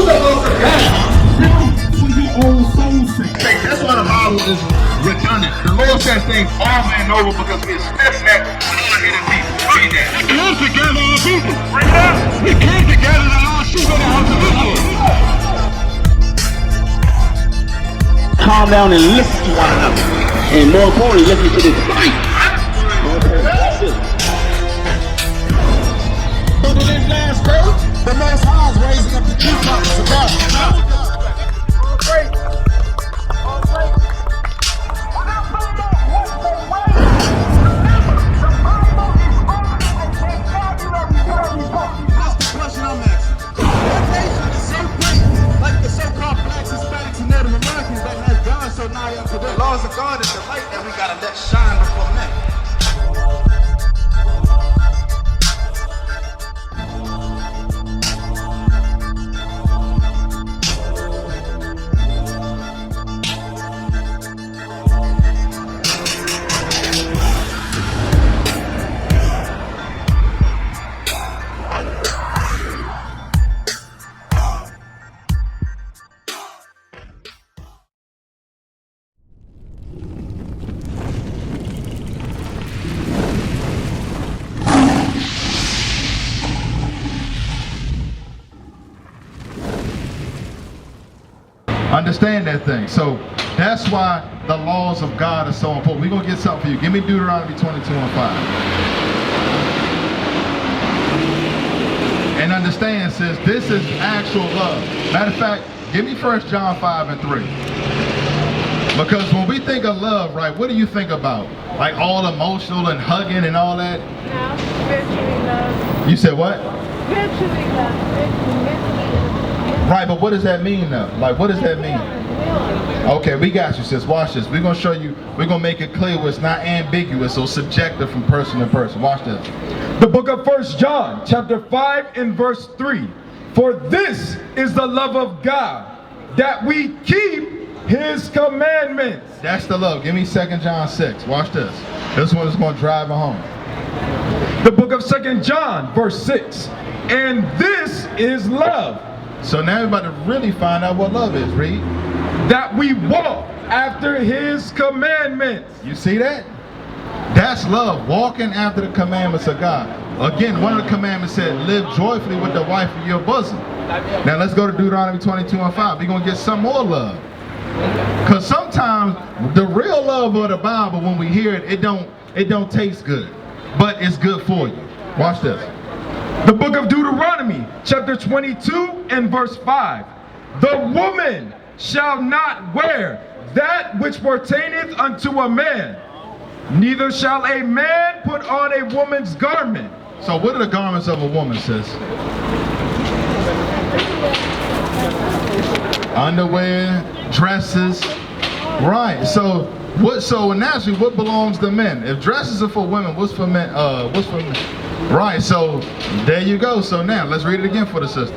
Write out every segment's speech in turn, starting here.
the laws of God. For your own soul's sake. That's why the Bible is redundant. The Lord says things over and over because we are stiff-necked, hard-headed people. Read that. We came together our people. We came together to our sheep in the house of Israel. Calm down and listen to one another. And more importantly, listen to this fight. So to this last verse, the Most High is raising up the true prophets of God. The laws of God is the light that we gotta let shine before men. Understand that thing. So that's why the laws of God are so important. We're going to get something for you. Give me Deuteronomy 22:5. And understand, sis, this is actual love. Matter of fact, give me 1 John 5:3. Because when we think of love, right, what do you think about? Like all emotional and hugging and all that? No, spiritually love. You said what? Spiritually love. Right, but what does that mean though? Like, what does that mean? Okay, we got you, sis. Watch this. We're going to show you, we're going to make it clear where it's not ambiguous or subjective from person to person. Watch this. The book of 1 John, chapter 5 and verse 3. For this is the love of God, that we keep his commandments. That's the love. Give me 2 John 6. Watch this. This one is going to drive it home. The book of 2 John, verse 6. And this is love. So now we're about to really find out what love is. Read. That we walk after his commandments. You see that? That's love, walking after the commandments of God. Again, one of the commandments said, live joyfully with the wife of your bosom. Now let's go to Deuteronomy 22:5. We're going to get some more love. Because sometimes the real love of the Bible, when we hear it, it don't taste good. But it's good for you. Watch this. The book of Deuteronomy, chapter 22 and verse 5. The woman shall not wear that which pertaineth unto a man, neither shall a man put on a woman's garment. So what are the garments of a woman, sis? Underwear, dresses, right? So naturally, what belongs to men? If dresses are for women, what's for men? What's for men? Right. So there you go. So now let's read it again for the sister.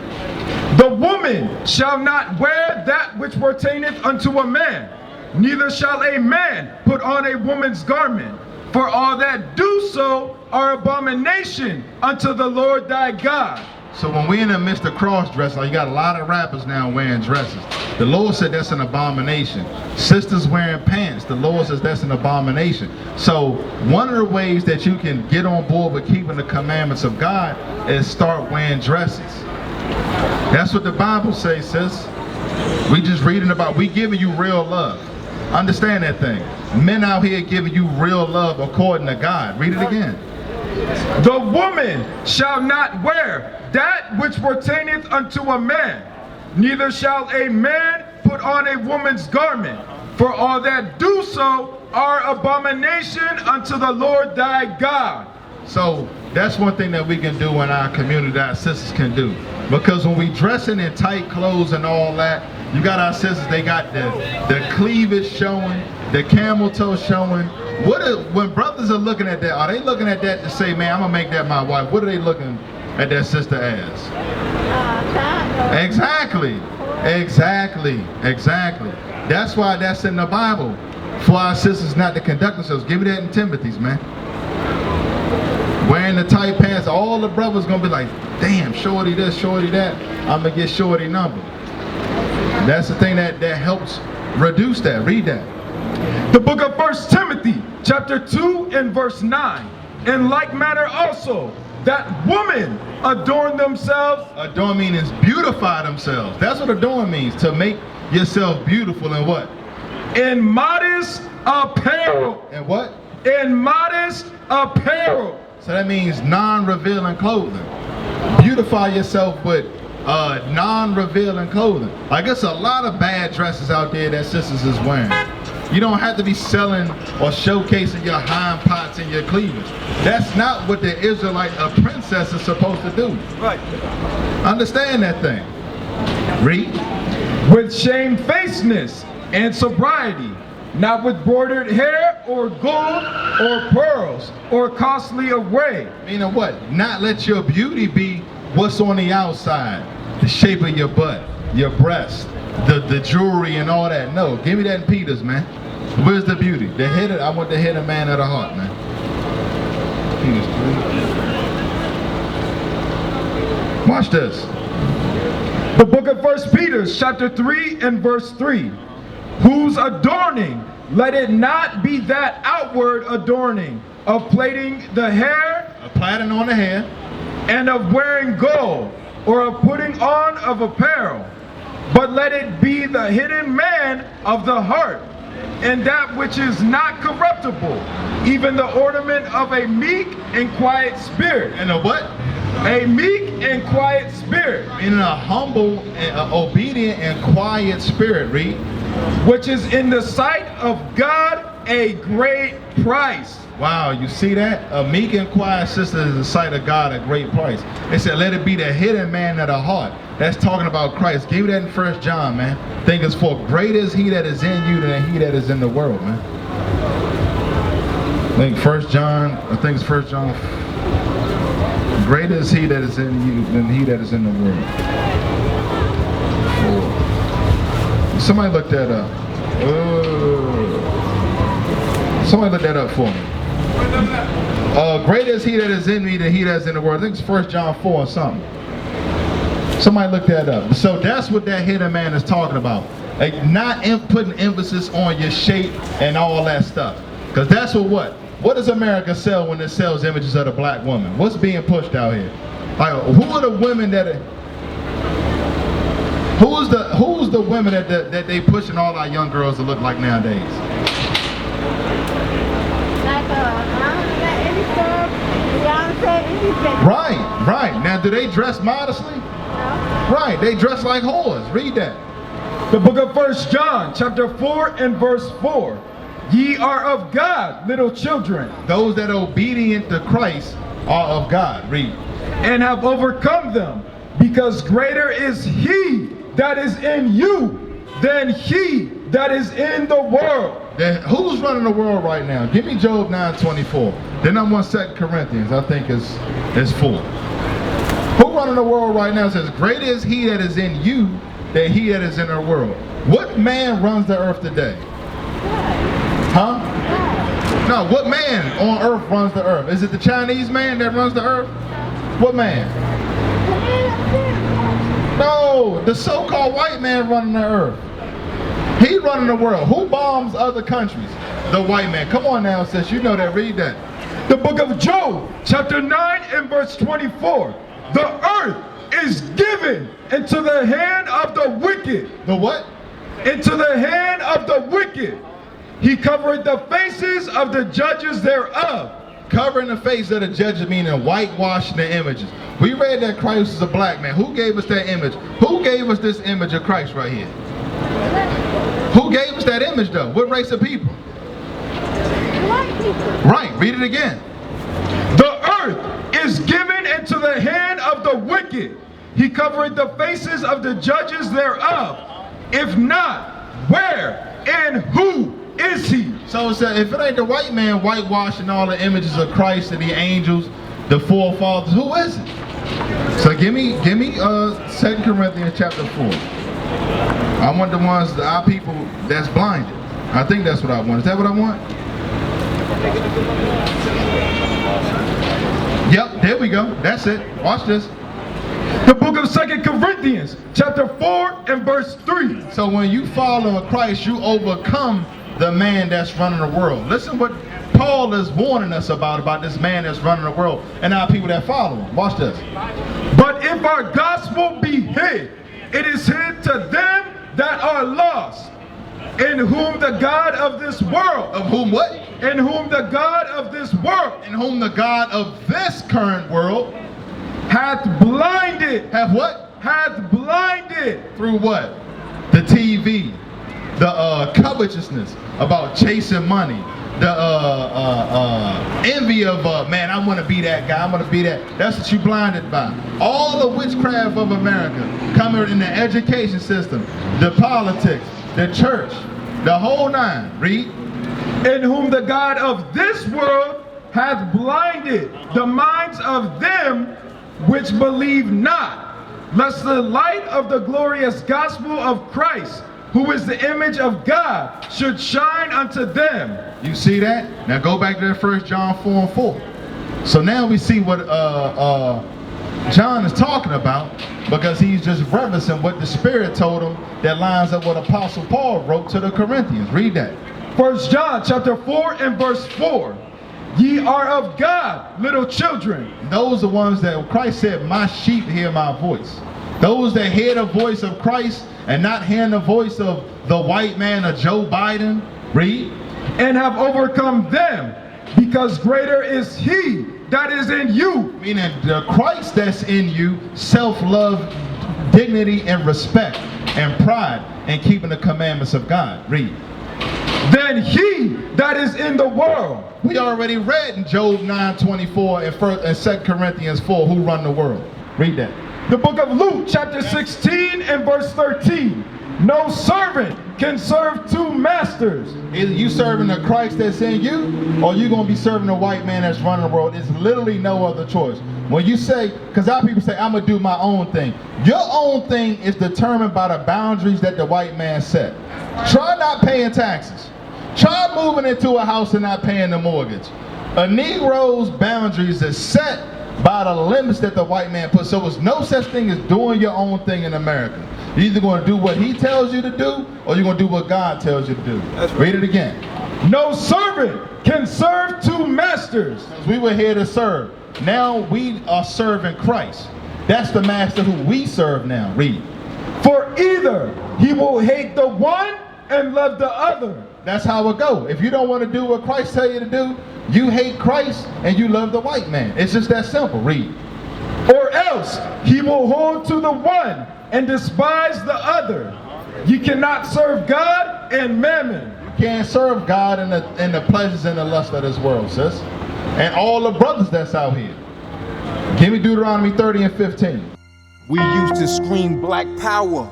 The woman shall not wear that which pertaineth unto a man, neither shall a man put on a woman's garment. For all that do so are abomination unto the Lord thy God. So when we're in the midst of cross-dressing, you got a lot of rappers now wearing dresses. The Lord said that's an abomination. Sisters wearing pants, the Lord says that's an abomination. So one of the ways that you can get on board with keeping the commandments of God is start wearing dresses. That's what the Bible says, sis. We just reading about, we giving you real love. Understand that thing. Men out here giving you real love according to God. Read it again. The woman shall not wear that which pertaineth unto a man, neither shall a man put on a woman's garment. For all that do so are abomination unto the Lord thy God. So that's one thing that we can do in our community that our sisters can do. Because when we dressing in tight clothes and all that, you got our sisters, they got the cleavage showing, the camel toe showing. When brothers are looking at that, are they looking at that to say, man, I'm going to make that my wife? What are they looking at that sister as? Exactly. That's why that's in the Bible. For our sisters not to conduct themselves. Give me that in Timothy's, man. Wearing the tight pants, all the brothers gonna be like, damn, shorty this, shorty that, I'm gonna get shorty number. That's the thing that helps reduce that. Read that. The book of 1 Timothy, chapter 2 and verse 9. In like manner also, that women adorn themselves. Adorn means beautify themselves. That's what adorn means, to make yourself beautiful in what? In modest apparel. And what? In modest apparel. So that means non-revealing clothing. Beautify yourself with non-revealing clothing. Like, it's a lot of bad dresses out there that sisters is wearing. You don't have to be selling or showcasing your hind parts and your cleavage. That's not what the Israelite, a princess, is supposed to do. Right. Understand that thing. Read. With shamefacedness and sobriety, not with broidered hair or gold or pearls or costly array. Meaning what? Not let your beauty be what's on the outside. The shape of your butt, your breast, the jewelry and all that. No, give me that in Peter's, man. Where's the beauty? The head of, I want the head of man of the heart, man. Peter's 3. Watch this. The book of 1 Peter, chapter 3 and verse 3. Whose adorning, let it not be that outward adorning of plaiting the hair, A plaiting on the hair, and of wearing gold, or of putting on of apparel, but let it be the hidden man of the heart, and that which is not corruptible, even the ornament of a meek and quiet spirit. and a what? A meek and quiet spirit, In a humble, obedient, and quiet spirit. Read. which is in the sight of God a great price. Wow, you see that? A meek and quiet sister is in the sight of God a great price. It said, let it be the hidden man of the heart. That's talking about Christ. Give me that in 1 John, man. Think it's for greater is he that is in you than he that is in the world, man. I think 1 John, it's 1 John. Greater is he that is in you than he that is in the world. Somebody look that up. Somebody look that up for me. Greater is he that is in me than he that is in the world. I think it's 1 John 4 or something. Somebody look that up. So that's what that hidden man is talking about. Like, not putting emphasis on your shape and all that stuff. Because that's what? What does America sell when it sells images of the black woman? What's being pushed out here? Like, who are the women that are, who's the women that they pushing all our young girls to look like nowadays? Right. Now, do they dress modestly? Right, they dress like whores. Read that. The book of 1 John, chapter 4 and verse 4. Ye are of God, little children. Those that are obedient to Christ are of God. Read. And have overcome them, because greater is he that is in you than he that is in the world. Who's running the world right now? Give me Job 9:24. Then I'm on 2 Corinthians. I think it's 4. Who running the world right now? It says, greater is he that is in you than he that is in the world. What man runs the earth today? Huh? No, what man on earth runs the earth? Is it the Chinese man that runs the earth? What man? No, the so-called white man running the earth. He running the world. Who bombs other countries? The white man. Come on now, sis. You know that. Read that. The book of Job, chapter 9 and verse 24. The earth is given into the hand of the wicked. The what? Into the hand of the wicked. He covered the faces of the judges thereof. Covering the face of the judges, meaning whitewashing the images. We read that Christ is a black man. Who gave us that image? Who gave us this image of Christ right here? Who gave us that image though? What race of people? White people. Right, read it again. The earth is given into the hand of the wicked. He covered the faces of the judges thereof. If not, where and who is he? So it said, if it ain't the white man whitewashing all the images of Christ and the angels, the forefathers, who is it? So give me 2 Corinthians chapter 4. I want the ones, our people that's blinded. I think that's what I want. Is that what I want? Yep, there we go. That's it. Watch this. The book of 2 Corinthians, chapter 4 and verse 3. So when you follow Christ, you overcome the man that's running the world. Listen what Paul is warning us about this man that's running the world and our people that follow him. Watch this. But if our gospel be hid, it is hid to them that are lost, in whom the God of this world. Of whom what? In whom the God of this world. In whom the God of this current world Hath blinded. have what? Hath blinded. Through what? The TV, the covetousness about chasing money, the envy of man, I want to be that guy, I want to be that. That's what you blinded by. All the witchcraft of America coming in the education system, the politics, the church, the whole nine. Read. In whom the God of this world hath blinded the minds of them which believe not, lest the light of the glorious gospel of Christ, who is the image of God, should shine unto them. You see that? Now go back to that 1 John 4 and 4. So now we see what John is talking about, because he's just referencing what the Spirit told him that lines up what Apostle Paul wrote to the Corinthians. Read that. 1 John chapter 4 and verse 4. Ye are of God, little children. Those are the ones that Christ said, my sheep hear my voice. Those that hear the voice of Christ and not hearing the voice of the white man or Joe Biden. Read. And have overcome them, because greater is he that is in you. Meaning the Christ that's in you, self-love, dignity, and respect, and pride, and keeping the commandments of God. Read. Than he that is in the world. We already read in Job 9:24 and 2 Corinthians 4 who run the world. Read that. The book of Luke chapter 16 and verse 13. No servant can serve two masters. Either you serving the Christ that's in you, or you're going to be serving the white man that's running the world. It's literally no other choice. When you say, because our people say, I'm going to do my own thing. Your own thing is determined by the boundaries that the white man set. Try not paying taxes. Try moving into a house and not paying the mortgage. A Negro's boundaries is set by the limits that the white man puts. So there's no such thing as doing your own thing in America. You're either going to do what he tells you to do, or you're going to do what God tells you to do. That's right. Read it again. No servant can serve two masters. We were here to serve. Now we are serving Christ. That's the master who we serve now. Read. For either he will hate the one and love the other. That's how it go. If you don't want to do what Christ tell you to do, you hate Christ and you love the white man. It's just that simple. Read. Or else he will hold to the one and despise the other. You cannot serve God and mammon. You can't serve God in the pleasures and the lust of this world, sis. And all the brothers that's out here. Give me Deuteronomy 30 and 15. We used to scream black power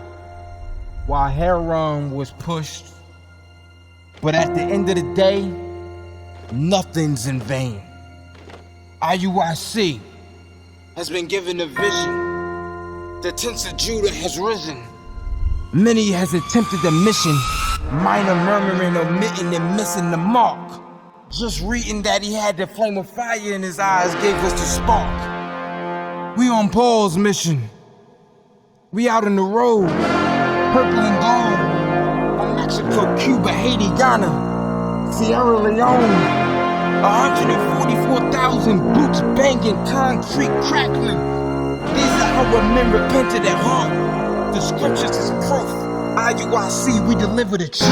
while heroin was pushed. But at the end of the day, nothing's in vain. IUIC has been given a vision. The tents of Judah has risen. Many has attempted the mission, minor murmuring, omitting, and missing the mark. Just reading that he had the flame of fire in his eyes gave us the spark. We on Paul's mission. We out on the road, purple and gold, from Mexico, Cuba, Haiti, Ghana, Sierra Leone. 144,000 boots banging, concrete crackling. These are how men repented at heart. The scriptures is proof. IUIC, we deliver the truth.